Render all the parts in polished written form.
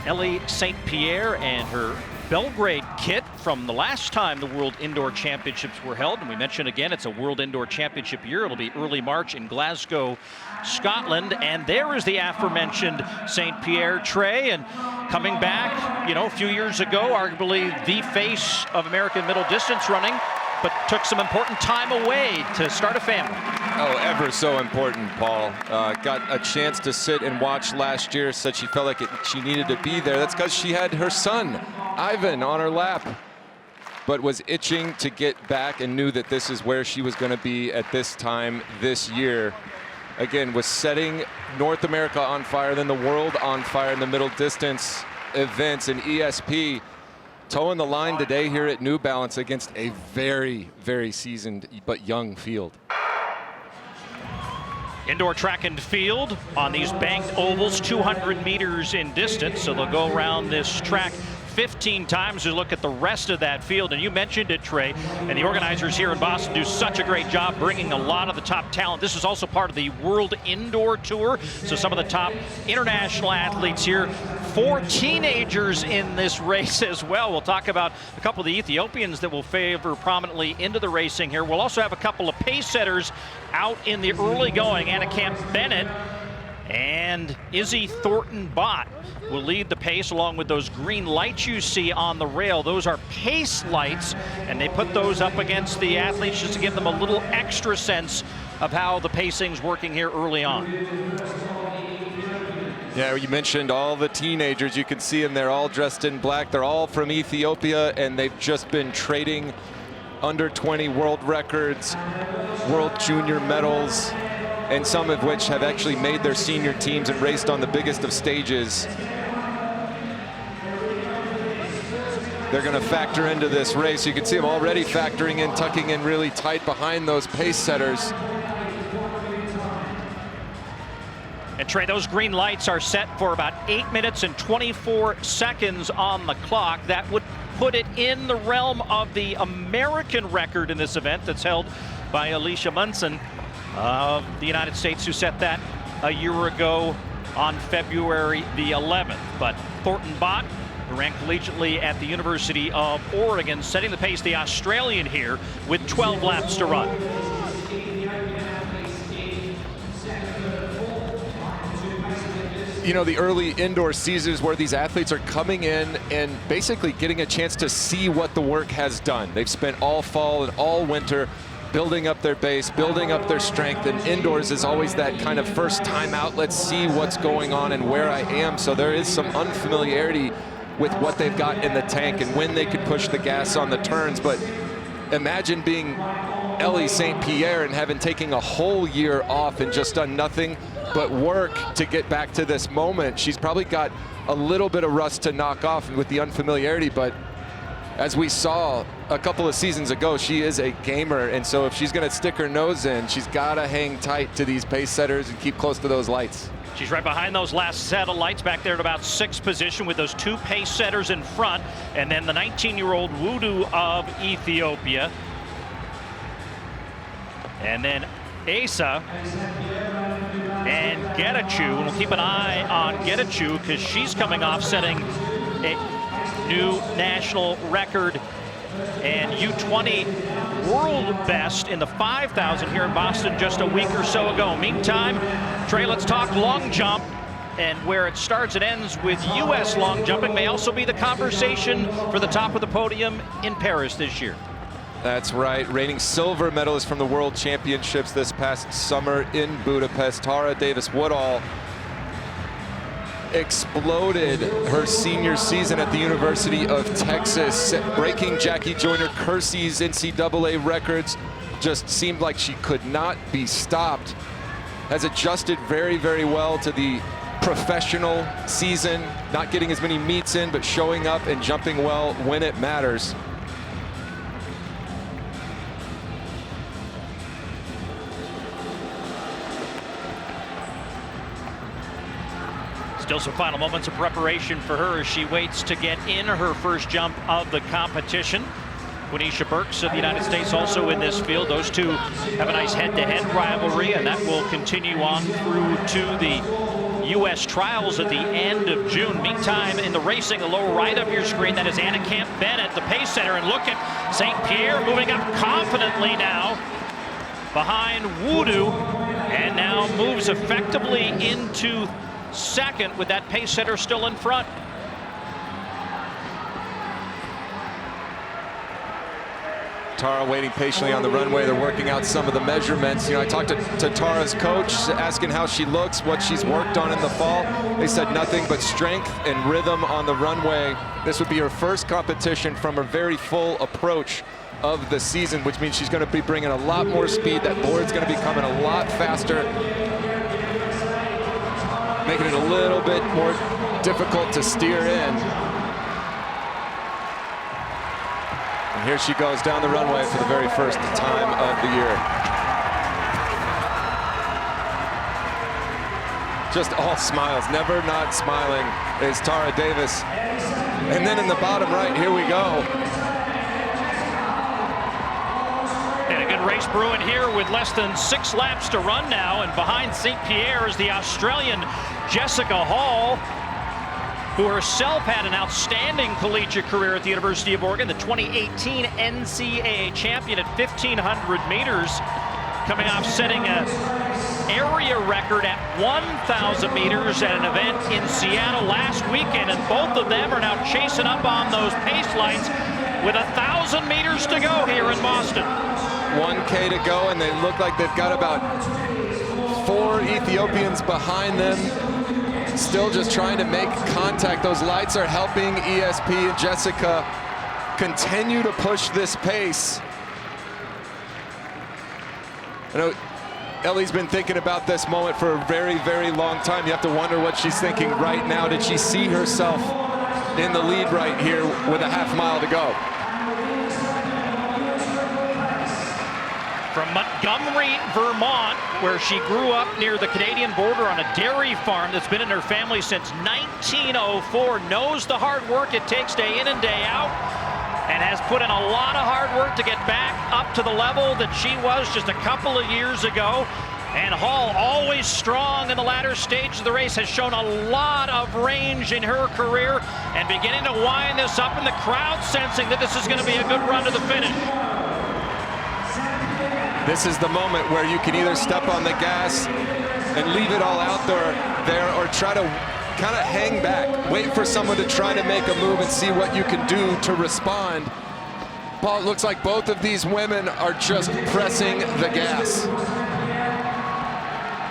Ellie St. Pierre and her Belgrade kit from the last time the World Indoor Championships were held. And we mentioned again, it's a World Indoor Championship year. It'll be early March in Glasgow, Scotland. And there is the aforementioned St. Pierre Trey. And coming back, you know, a few years ago, arguably the face of American middle distance running, but took some important time away to start a family. Oh, ever so important, Paul. Got a chance to sit and watch last year, said she felt like she needed to be there. That's because she had her son, Ivan, on her lap, but was itching to get back and knew that this is where she was going to be at this time this year. Again, was setting North America on fire, then the world on fire in the middle distance events, and ESP toeing the line today here at New Balance against a very, very seasoned but young field. Indoor track and field on these banked ovals, 200 meters in distance. So they'll go around this track 15 times to look at the rest of that field. And you mentioned it, Trey, and the organizers here in Boston do such a great job bringing a lot of the top talent. This is also part of the World Indoor Tour. So some of the top international athletes here. 4 teenagers in this race as well. We'll talk about a couple of the Ethiopians that will favor prominently into the racing here. We'll also have a couple of pace setters out in the early going. Anna Camp Bennett and Izzy Thornton-Bott will lead the pace along with those green lights you see on the rail. Those are pace lights, and they put those up against the athletes just to give them a little extra sense of how the pacing's working here early on. Yeah, you mentioned all the teenagers. You can see them. They're all dressed in black. They're all from Ethiopia, and they've just been trading under 20 world records, world junior medals, and some of which have actually made their senior teams and raced on the biggest of stages. They're going to factor into this race. You can see them already factoring in, tucking in really tight behind those pace setters. And Trey, those green lights are set for about 8 minutes and 24 seconds on the clock. That would put it in the realm of the American record in this event that's held by Alicia Munson of the United States, who set that a year ago on February the 11th. But Thornton-Bott, who ran collegiately at the University of Oregon, setting the pace, the Australian here, with 12 laps to run. You know, the early indoor seasons where these athletes are coming in and basically getting a chance to see what the work has done. They've spent all fall and all winter building up their base, building up their strength, and indoors is always that kind of first time out. Let's see what's going on and where I am. So there is some unfamiliarity with what they've got in the tank and when they could push the gas on the turns. But imagine being Ellie St. Pierre and having taken a whole year off and just done nothing but work to get back to this moment. She's probably got a little bit of rust to knock off with the unfamiliarity, but as we saw a couple of seasons ago, she is a gamer, and so if she's going to stick her nose in, she's got to hang tight to these pace setters and keep close to those lights. She's right behind those last set of lights back there at about 6th position with those 2 pace setters in front, and then the 19-year-old Wudu of Ethiopia. And then Asa and Getachew, and we'll keep an eye on Getachew because she's coming off setting a new national record and U20 world best in the 5,000 here in Boston just a week or so ago. Meantime, Trey, let's talk long jump, and where it starts and ends with U.S. long jumping may also be the conversation for the top of the podium in Paris this year. That's right. Reigning silver medalist from the World Championships this past summer in Budapest, Tara Davis-Woodall exploded her senior season at the University of Texas, breaking Jackie Joyner-Kersey's NCAA records. Just seemed like she could not be stopped. Has adjusted very, very well to the professional season, not getting as many meets in, but showing up and jumping well when it matters. Still some final moments of preparation for her as she waits to get in her first jump of the competition. Quenisha Burks of the United States also in this field. Those two have a nice head-to-head rivalry, and that will continue on through to the U.S. trials at the end of June. Meantime, in the racing, the lower right of your screen, that is Anna Camp Bennett, the pace setter. And look at St. Pierre moving up confidently now behind Wudu, and now moves effectively into second with that pace setter still in front. Tara waiting patiently on the runway. They're working out some of the measurements. You know, I talked to Tara's coach, asking how she looks, what she's worked on in the fall. They said nothing but strength and rhythm on the runway. This would be her first competition from her very full approach of the season, which means she's going to be bringing a lot more speed. That board's going to be coming a lot faster, making it a little bit more difficult to steer in. And here she goes down the runway for the very first time of the year. Just all smiles, never not smiling is Tara Davis. And then in the bottom right, here we go. And a good race brewing here with less than 6 laps to run now. And behind St. Pierre is the Australian Jessica Hall, who herself had an outstanding collegiate career at the University of Oregon, the 2018 NCAA champion at 1,500 meters, coming off setting an area record at 1,000 meters at an event in Seattle last weekend, and both of them are now chasing up on those pace lights with 1,000 meters to go here in Boston. 1K to go, and they look like they've got about 4 Ethiopians behind them, still just trying to make contact. Those lights are helping ESP and Jessica continue to push this pace. I know Ellie's been thinking about this moment for a very, very long time. You have to wonder what she's thinking right now. Did she see herself in the lead right here with a half mile to go? From Montgomery, Vermont, where she grew up near the Canadian border on a dairy farm that's been in her family since 1904, knows the hard work it takes day in and day out, and has put in a lot of hard work to get back up to the level that she was just a couple of years ago. And Hall, always strong in the latter stage of the race, has shown a lot of range in her career and beginning to wind this up, in the crowd sensing that this is going to be a good run to the finish. This is the moment where you can either step on the gas and leave it all out there or try to kind of hang back, wait for someone to try to make a move and see what you can do to respond. Paul, it looks like both of these women are just pressing the gas.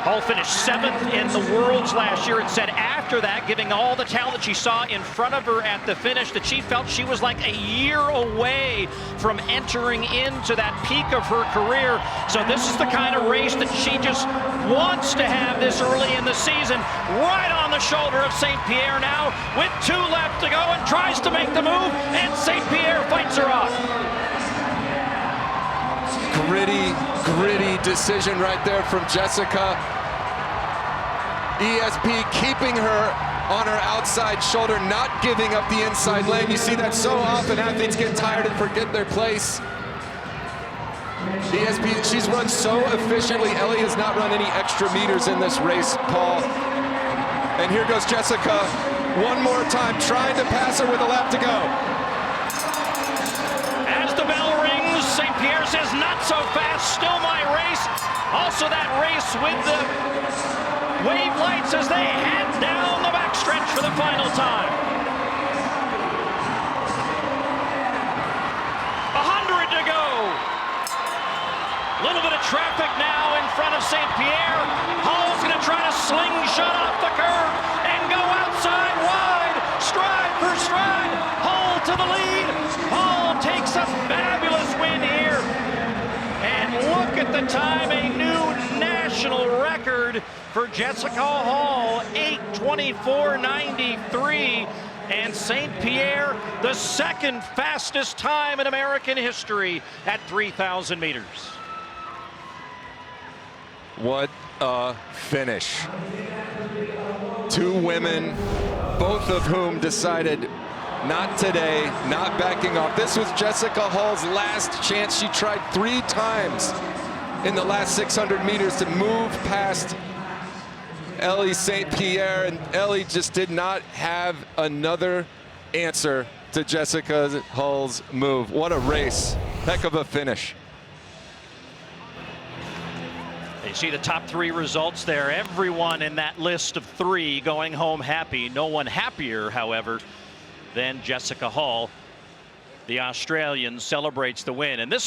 Hall finished 7th in the Worlds last year, and said after that, giving all the talent she saw in front of her at the finish, that she felt she was like a year away from entering into that peak of her career. So this is the kind of race that she just wants to have this early in the season. Right on the shoulder of St. Pierre now, with 2 left to go, and tries to make the move, and St. Pierre fights her off. Gritty decision right there from Jessica. ESP keeping her on her outside shoulder, not giving up the inside lane. You see that so often. Athletes get tired and forget their place. ESP, she's run so efficiently. Ellie has not run any extra meters in this race, Paul. And here goes Jessica one more time, trying to pass her with a lap to go. As the bell rings, St. Pierre says, not so fast, still my race. Also that race with the wave lights as they head down the backstretch for the final time. 100 to go. Little bit of traffic now in front of St. Pierre. Hall's going to try to slingshot off the curve and go outside wide, stride for stride. Hall to the lead. Hall takes a fabulous win here. And look at the time, a new national record for Jessica Hall, 8:24.93, and St. Pierre, the second fastest time in American history at 3,000 meters. What a finish. 2 women, both of whom decided not today, not backing off. This was Jessica Hall's last chance. She tried 3 times in the last 600 meters to move past Ellie St. Pierre, and Ellie just did not have another answer to Jessica Hull's move. What a race. Heck of a finish. You see the top 3 results there. Everyone in that list of 3 going home happy. No one happier, however, than Jessica Hull. The Australian celebrates the win. And this